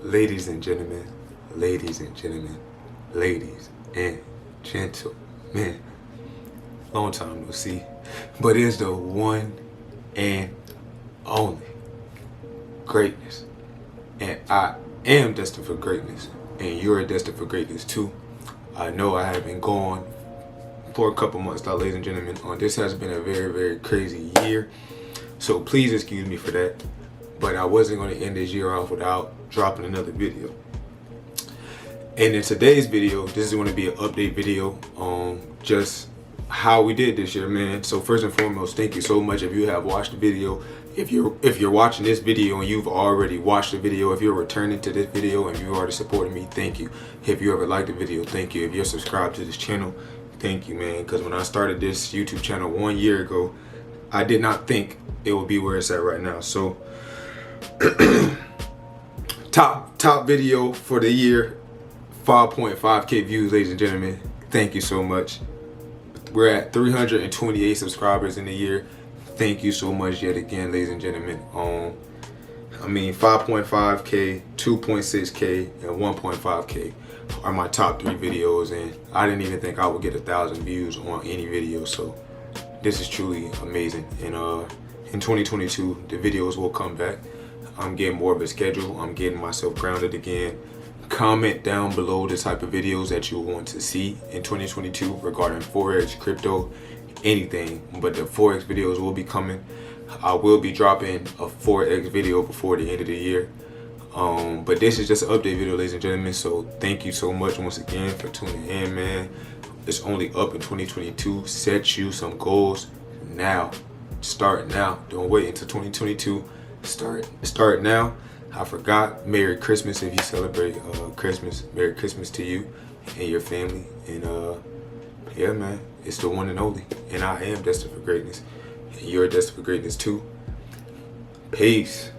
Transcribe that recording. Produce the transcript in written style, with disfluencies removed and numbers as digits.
Ladies and gentlemen, ladies and gentlemen, ladies and gentlemen, long time no see, but it's the one and only greatness. And I am destined for greatness, and you're destined for greatness too. I know I have been gone for a couple months now, ladies and gentlemen. This has been a very, very crazy year, so please excuse me for that. But I wasn't going to end this year off without dropping another video. And in today's video, this is going to be an update video on just how we did this year, man. So first and foremost, thank you so much if you have watched the video. If you're watching this video and you've already watched the video, if you're returning to this video and you already supported me, thank you. If you ever liked the video, thank you. If you're subscribed to this channel, thank you, man. Because when I started this YouTube channel 1 year ago, I did not think it would be where it's at right now. So top video for the year, 5.5K views, ladies and gentlemen. Thank you so much. We're at 328 subscribers in the year. Thank you so much yet again, ladies and gentlemen. 5.5K, 2.6K, and 1.5K are my top 3 videos, and I didn't even think I would get 1,000 views on any video. So this is truly amazing. And in 2022, the videos will come back. I'm getting more of a schedule. I'm getting myself grounded again. Comment down below the type of videos that you want to see in 2022 regarding Forex, crypto, anything. But the Forex videos will be coming. I will be dropping a Forex video before the end of the year. But this is just an update video, ladies and gentlemen. So thank you so much once again for tuning in, man. It's only up in 2022. Set you some goals now. Start now. Don't wait until 2022. Start now. I forgot. Merry Christmas if you celebrate Christmas. Merry Christmas to you and your family. And yeah, man, it's the one and only. And I am destined for greatness. And you're destined for greatness too. Peace.